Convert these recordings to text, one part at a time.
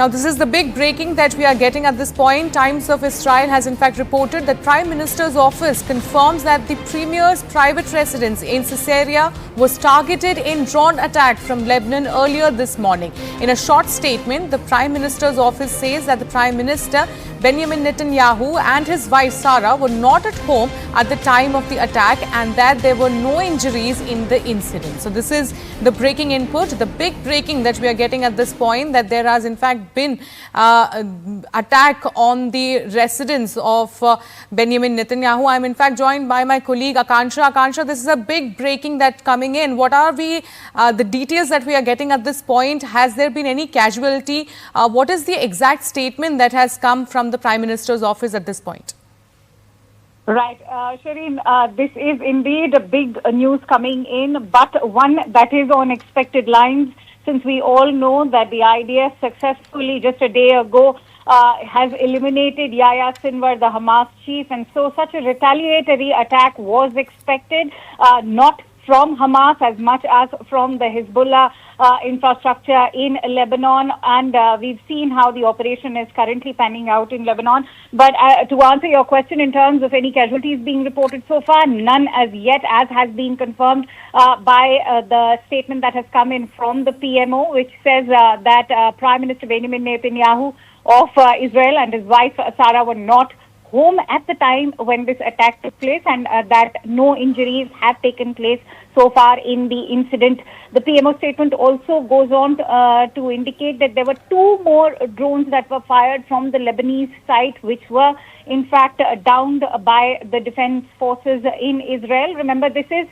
Now, this is the big breaking that we are getting at this point. Times of Israel has in fact reported that Prime Minister's office confirms that the Premier's private residence in Caesarea was targeted in drone attack from Lebanon earlier this morning. In a short statement, the Prime Minister's office says that the Prime Minister Benjamin Netanyahu and his wife Sara were not at home at the time of the attack and that there were no injuries in the incident. So this is the breaking input, the big breaking that we are getting at this point, that there has in fact been attack on the residence of Benjamin Netanyahu. I am in fact joined by my colleague Akansha. Akansha, this is a big breaking that coming in. What are the details that we are getting at this point? Has there been any casualty? What is the exact statement that has come from the Prime Minister's office at this point? Right, Shireen, this is indeed a big news coming in, but one that is on expected lines, since we all know that the IDF successfully just a day ago has eliminated Yahya Sinwar, the Hamas chief, and so such a retaliatory attack was expected, not from Hamas as much as from the Hezbollah infrastructure in Lebanon, and we've seen how the operation is currently panning out in Lebanon. But to answer your question in terms of any casualties being reported so far, none as yet, as has been confirmed by the statement that has come in from the PMO, which says that Prime Minister Benjamin Netanyahu of Israel and his wife Sara were not home at the time when this attack took place, and that no injuries have taken place so far in the incident. The PMO statement also goes on to indicate that there were 2 more drones that were fired from the Lebanese site, which were in fact downed by the defense forces in Israel. Remember, this is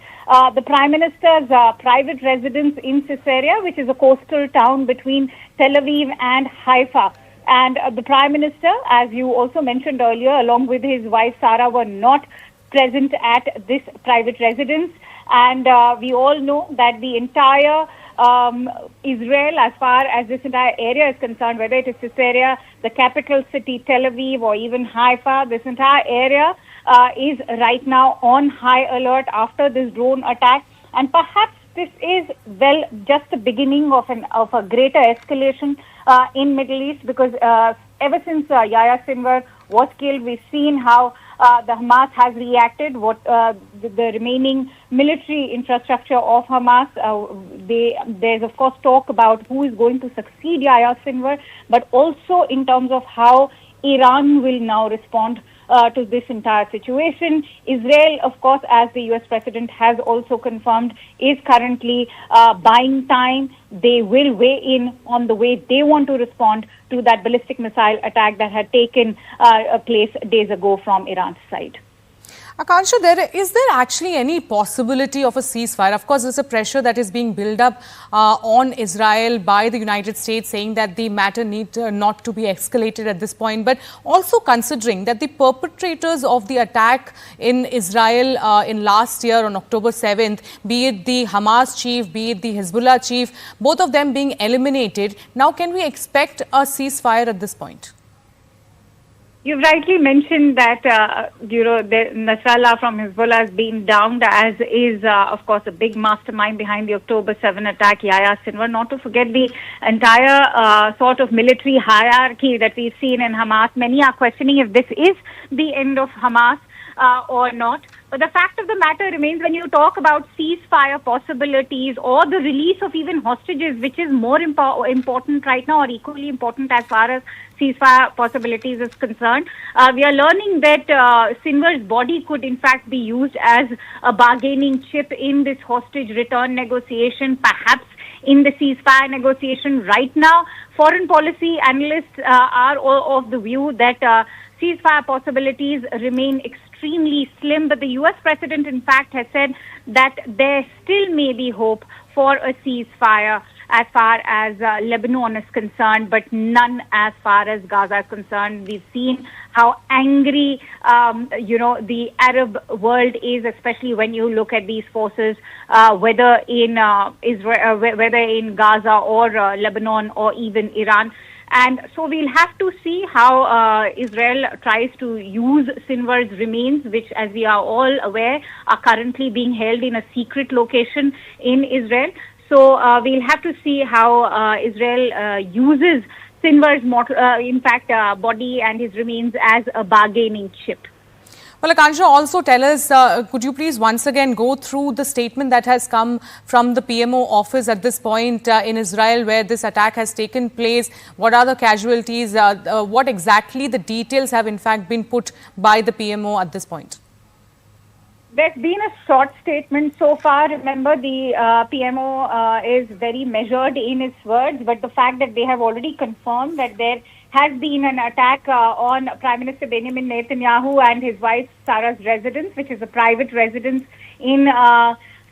the Prime Minister's private residence in Caesarea, which is a coastal town between Tel Aviv and Haifa. And the Prime Minister, as you also mentioned earlier, along with his wife Sara, were not present at this private residence. And we all know that the entire Israel, as far as this entire area is concerned, whether it is Caesarea, the capital city Tel Aviv, or even Haifa, this entire area is right now on high alert after this drone attack. And perhaps this is, well, just the beginning of a greater escalation in Middle East, because ever since Yahya Sinwar was killed, we've seen how the Hamas has reacted. What the remaining military infrastructure of Hamas, there's of course talk about who is going to succeed Yahya Sinwar, but also in terms of how Iran will now respond to this entire situation. Israel, of course, as the US President has also confirmed, is currently buying time. They will weigh in on the way they want to respond to that ballistic missile attack that had taken place days ago from Iran's side. Akansha, is there actually any possibility of a ceasefire? Of course, there's a pressure that is being built up on Israel by the United States, saying that the matter need not to be escalated at this point. But also considering that the perpetrators of the attack in Israel in last year on October 7th, be it the Hamas chief, be it the Hezbollah chief, both of them being eliminated, now can we expect a ceasefire at this point? You've rightly mentioned that, Nasrallah from Hezbollah has been downed, as is, of course, a big mastermind behind the October 7 attack, Yahya Sinwar. Not to forget the entire sort of military hierarchy that we've seen in Hamas. Many are questioning if this is the end of Hamas or not. But the fact of the matter remains, when you talk about ceasefire possibilities or the release of even hostages, which is more important right now, or equally important as far as ceasefire possibilities is concerned, we are learning that Sinwar's body could in fact be used as a bargaining chip in this hostage return negotiation, perhaps in the ceasefire negotiation. Right now, foreign policy analysts are of the view that ceasefire possibilities remain extremely slim, but the US President in fact has said that there still may be hope for a ceasefire as far as Lebanon is concerned, but none as far as Gaza is concerned. We've seen how angry, the Arab world is, especially when you look at these forces, whether in Israel, whether in Gaza or Lebanon or even Iran. And so we'll have to see how Israel tries to use Sinwar's remains, which, as we are all aware, are currently being held in a secret location in Israel. So we'll have to see how Israel uses Sinwar's body and his remains as a bargaining chip. Well, Akansha, also tell us, could you please once again go through the statement that has come from the PMO office at this point in Israel where this attack has taken place? What are the casualties? What exactly the details have in fact been put by the PMO at this point? There's been a short statement so far. Remember, the PMO is very measured in its words, but the fact that they have already confirmed that there has been an attack on Prime Minister Benjamin Netanyahu and his wife Sara's residence, which is a private residence in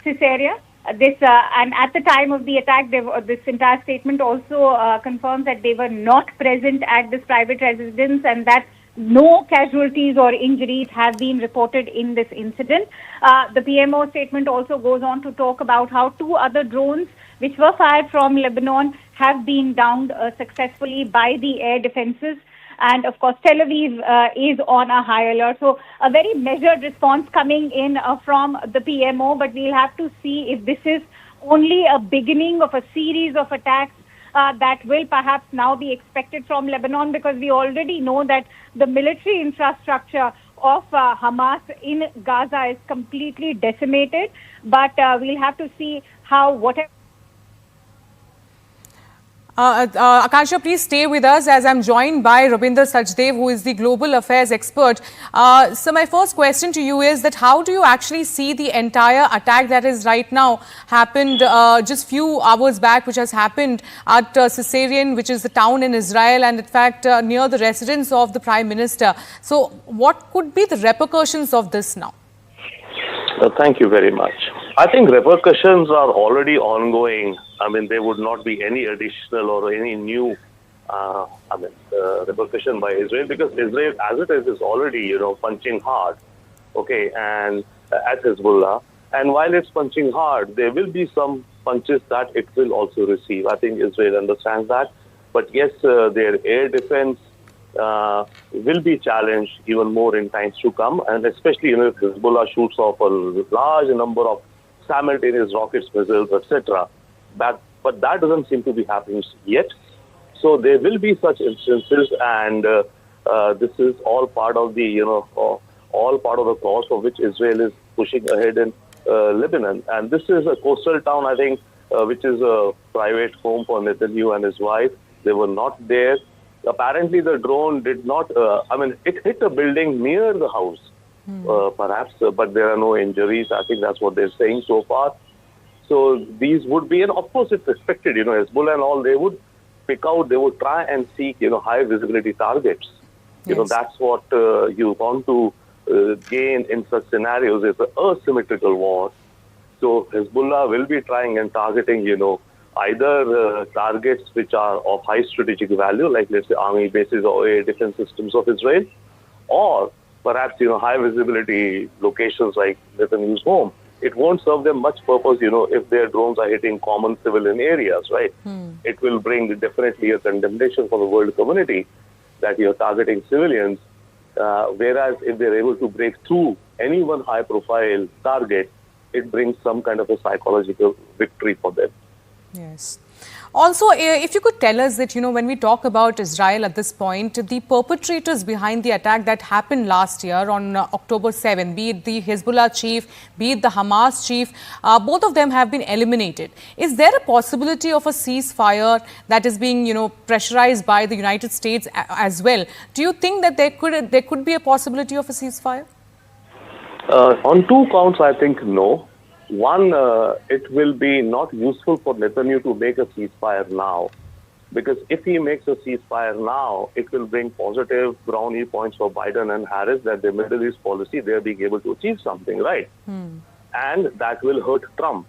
Caesarea. And at the time of the attack, this entire statement also confirms that they were not present at this private residence and that no casualties or injuries have been reported in this incident. The PMO statement also goes on to talk about how 2 other drones which were fired from Lebanon have been downed successfully by the air defenses. And of course, Tel Aviv is on a high alert. So a very measured response coming in from the PMO, but we'll have to see if this is only a beginning of a series of attacks that will perhaps now be expected from Lebanon, because we already know that the military infrastructure of Hamas in Gaza is completely decimated. But we'll have to see how whatever. Akansha, please stay with us as I'm joined by Rabinder Sachdev, who is the global affairs expert. So my first question to you is that how do you actually see the entire attack that is right now happened just few hours back, which has happened at Caesarea, which is the town in Israel, and in fact near the residence of the Prime Minister. So what could be the repercussions of this now? Thank you very much. I think repercussions are already ongoing. I mean, there would not be any additional or any new repercussion by Israel, because Israel, as it is already, punching hard, okay, and at Hezbollah. And while it's punching hard, there will be some punches that it will also receive. I think Israel understands that. But yes, their air defense will be challenged even more in times to come, and especially if Hezbollah shoots off a large number of simultaneous rockets, missiles, etc. But that doesn't seem to be happening yet. So there will be such instances, and this is all part of the all part of the cause for which Israel is pushing ahead in Lebanon. And this is a coastal town, I think, which is a private home for Netanyahu and his wife. They were not there. Apparently, the drone did not, it hit a building near the house, perhaps, but there are no injuries. I think that's what they're saying so far. So these would be, and of course, it's expected, Hezbollah and all, they would pick out, they would try and seek, high visibility targets. Yes. That's what you want to gain in such scenarios. It's an asymmetrical war. So Hezbollah will be trying and targeting, either targets which are of high strategic value, like let's say army bases or air defense systems of Israel, or perhaps high visibility locations like Netanyahu's home. It won't serve them much purpose, if their drones are hitting common civilian areas, right? It will bring definitely a condemnation for the world community that you're targeting civilians, whereas if they're able to break through any one high profile target, it brings some kind of a psychological victory for them. Yes. Also, if you could tell us that, when we talk about Israel at this point, the perpetrators behind the attack that happened last year on October 7, be it the Hezbollah chief, be it the Hamas chief, both of them have been eliminated. Is there a possibility of a ceasefire that is being, pressurized by the United States as well? Do you think that there could be a possibility of a ceasefire? On 2 counts, I think no. One, it will be not useful for Netanyahu to make a ceasefire now, because if he makes a ceasefire now, it will bring positive brownie points for Biden and Harris that their Middle East policy, they're being able to achieve something, right? And that will hurt Trump.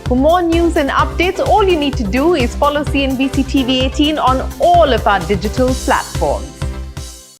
For more news and updates, all you need to do is follow CNBC TV 18 on all of our digital platforms.